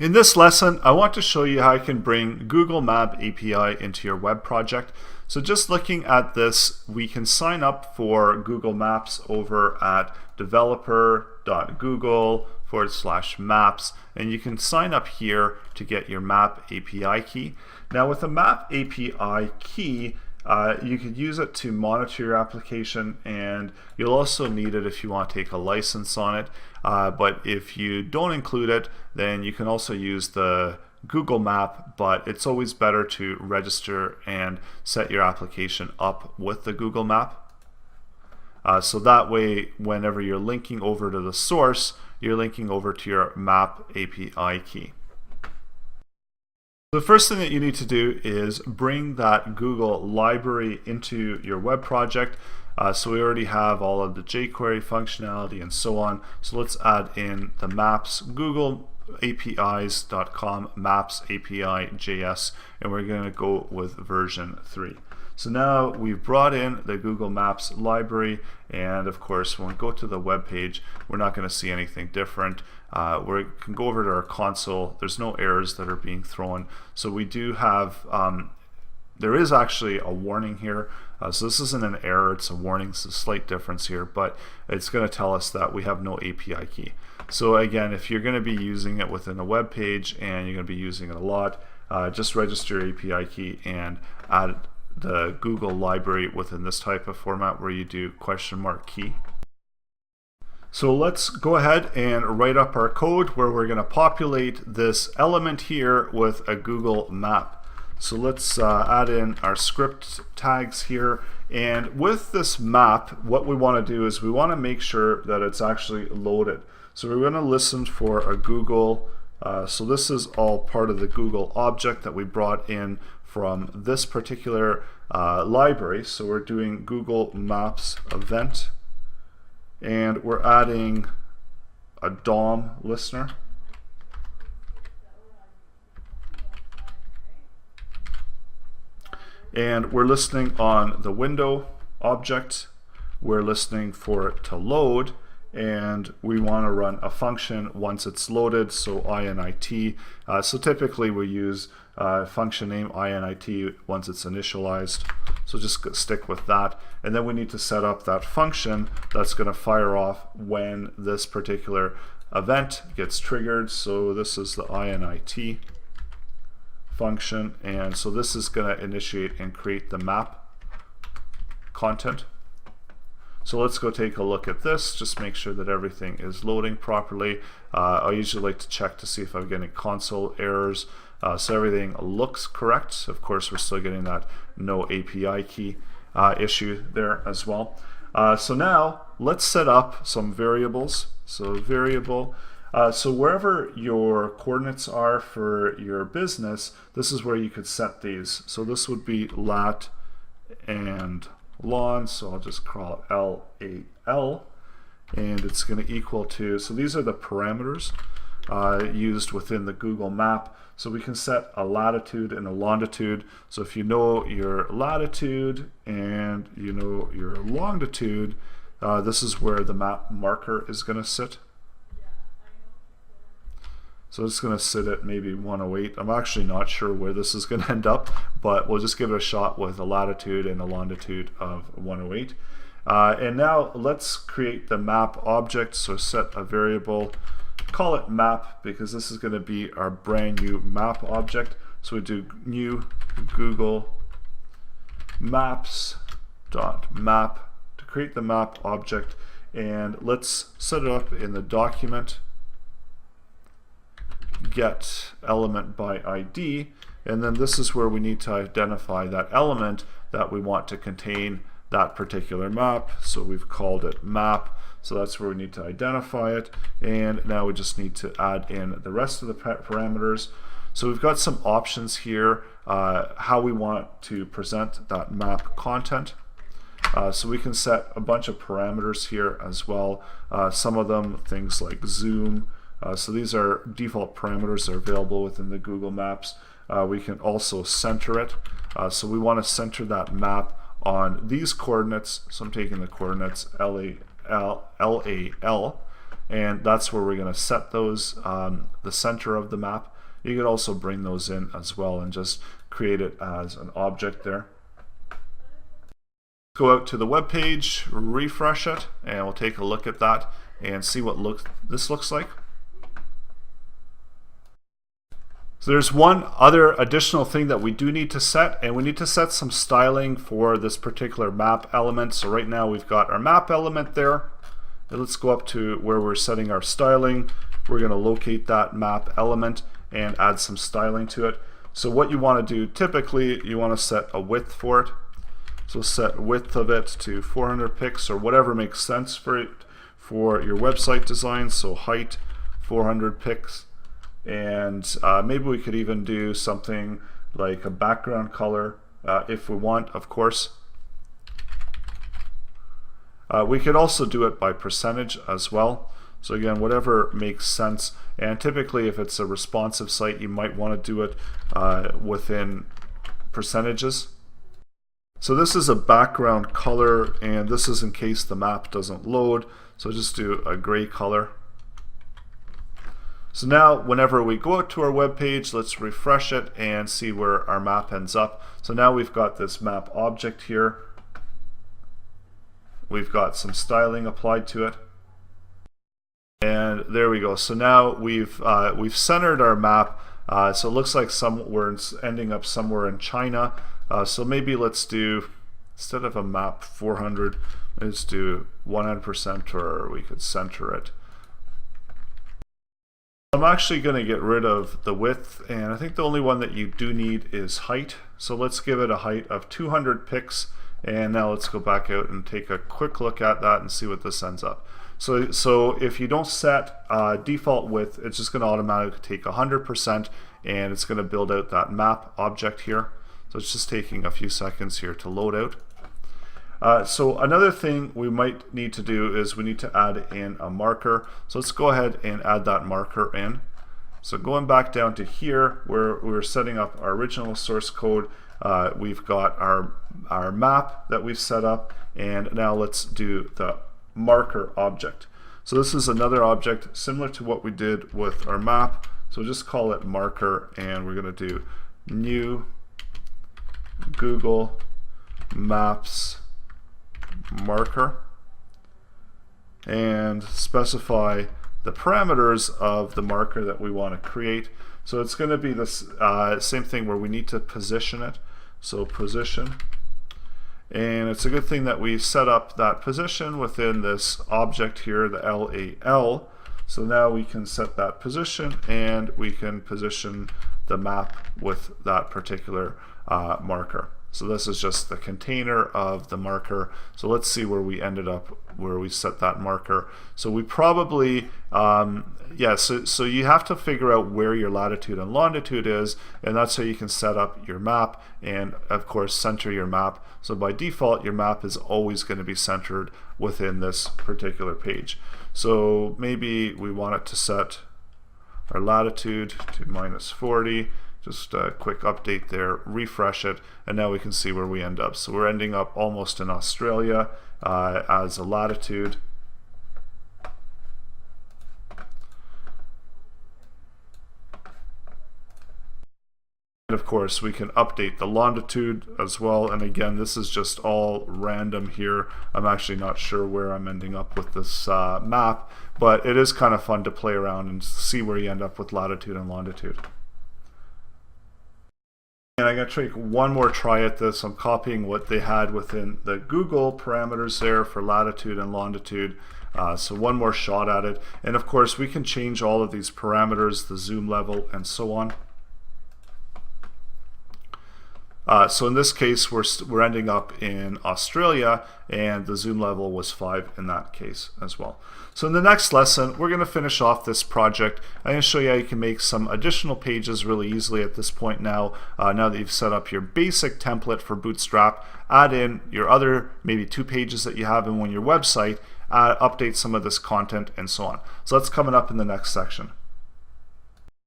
In this lesson, I want to show you how you can bring Google Map API into your web project. So just looking at this, we can sign up for Google Maps over at developer.google/maps, and you can sign up here to get your Map API key. Now with the Map API key, you could use it to monitor your application, and you'll also need it if you want to take a license on it. But if you don't include it, then you can also use the Google Map, but it's always better to register and set your application up with the Google Map. So that way, whenever you're linking over to the source, you're linking over to your Map API key. The first thing that you need to do is bring that Google library into your web project. So we already have all of the jQuery functionality and so on. So let's add in the maps, Google APIs.com maps API.js, and we're going to go with version 3. So now we've brought in the Google Maps library, and of course when we go to the web page, we're not going to see anything different. We can go over to our console. There's no errors that are being thrown. So we do have, there is actually a warning here. So this isn't an error, it's a warning. It's a slight difference here, but it's going to tell us that we have no API key. So again, if you're going to be using it within a web page and you're going to be using it a lot, just register your API key and add the Google library within this type of format where you do $key. So let's go ahead and write up our code where we're going to populate this element here with a Google map. So let's add in our script tags here, and with this map what we want to do is we want to make sure that it's actually loaded. So we're going to listen for a Google, so this is all part of the Google object that we brought in from this particular library. So we're doing Google Maps event, and we're adding a DOM listener. And we're listening on the window object. We're listening for it to load, and we want to run a function once it's loaded, so init. So typically we use function name init once it's initialized, so just stick with that. And then we need to set up that function that's going to fire off when this particular event gets triggered. So this is the init function, and so this is going to initiate and create the map content. So let's go take a look at this, just make sure that everything is loading properly. I usually like to check to see if I'm getting console errors. So everything looks correct. Of course, we're still getting that no API key issue there as well. So now let's set up some variables. So variable, so wherever your coordinates are for your business, this is where you could set these. So this would be lat and lon, so I'll just call it LAL, and it's going to equal to, so these are the parameters used within the Google Map. So we can set a latitude and a longitude. So if you know your latitude and you know your longitude, this is where the map marker is going to sit. So it's going to sit at maybe 108. I'm actually not sure where this is going to end up, but we'll just give it a shot with a latitude and a longitude of 108. And now let's create the map object. So set a variable, call it map, because this is going to be our brand new map object. So we do new Google Maps dot map to create the map object, and let's set it up in the document get element by ID, and then this is where we need to identify that element that we want to contain that particular map. So we've called it map, so that's where we need to identify it, and now we just need to add in the rest of the parameters. So we've got some options here how we want to present that map content. So we can set a bunch of parameters here as well. Some of them, things like zoom. So these are default parameters that are available within the Google Maps. We can also center it. So we want to center that map on these coordinates. So I'm taking the coordinates LAL, and that's where we're going to set those, the center of the map. You could also bring those in as well and just create it as an object there. Go out to the web page, refresh it, and we'll take a look at that and see what this looks like. So there's one other additional thing that we do need to set, and we need to set some styling for this particular map element. So right now we've got our map element there. And let's go up to where we're setting our styling. We're going to locate that map element and add some styling to it. So what you want to do, typically you want to set a width for it. So set width of it to 400 pixels or whatever makes sense for it for your website design. So height 400 pixels. And maybe we could even do something like a background color if we want, of course. We could also do it by percentage as well. So again, whatever makes sense. And typically if it's a responsive site, you might want to do it within percentages. So this is a background color, and this is in case the map doesn't load. So just do a gray color. So now whenever we go out to our web page, let's refresh it and see where our map ends up. So now we've got this map object here. We've got some styling applied to it. And there we go. So now we've centered our map. So it looks like we're ending up somewhere in China. So maybe let's do, instead of a map 400, let's do 100%, or we could center it. I'm actually going to get rid of the width, and I think the only one that you do need is height. So let's give it a height of 200 pixels, and now let's go back out and take a quick look at that and see what this ends up. So if you don't set default width, it's just going to automatically take 100%, and it's going to build out that map object here. So it's just taking a few seconds here to load out. So another thing we might need to do is we need to add in a marker. So let's go ahead and add that marker in. So going back down to here where we were setting up our original source code, we've got our map that we've set up, and now let's do the marker object. So this is another object similar to what we did with our map. So just call it marker, and we're going to do new Google Maps marker and specify the parameters of the marker that we want to create. So it's going to be this same thing where we need to position it. So position, and it's a good thing that we set up that position within this object here, the LAL. So now we can set that position, and we can position the map with that particular marker. So this is just the container of the marker. So let's see where we ended up, where we set that marker. So we probably, so you have to figure out where your latitude and longitude is, and that's how you can set up your map and, of course, center your map. So by default, your map is always going to be centered within this particular page. So maybe we want it to set our latitude to -40. Just a quick update there, refresh it, and now we can see where we end up. So we're ending up almost in Australia as a latitude. And of course, we can update the longitude as well. And again, this is just all random here. I'm actually not sure where I'm ending up with this map, but it is kind of fun to play around and see where you end up with latitude and longitude. And I'm going to take one more try at this. I'm copying what they had within the Google parameters there for latitude and longitude. So one more shot at it. And of course, we can change all of these parameters, the zoom level, and so on. So in this case, we're ending up in Australia, and the zoom level was 5 in that case as well. So in the next lesson, we're going to finish off this project. I'm going to show you how you can make some additional pages really easily at this point now, now that you've set up your basic template for Bootstrap. Add in your other maybe 2 pages that you have in your website, update some of this content, and so on. So that's coming up in the next section.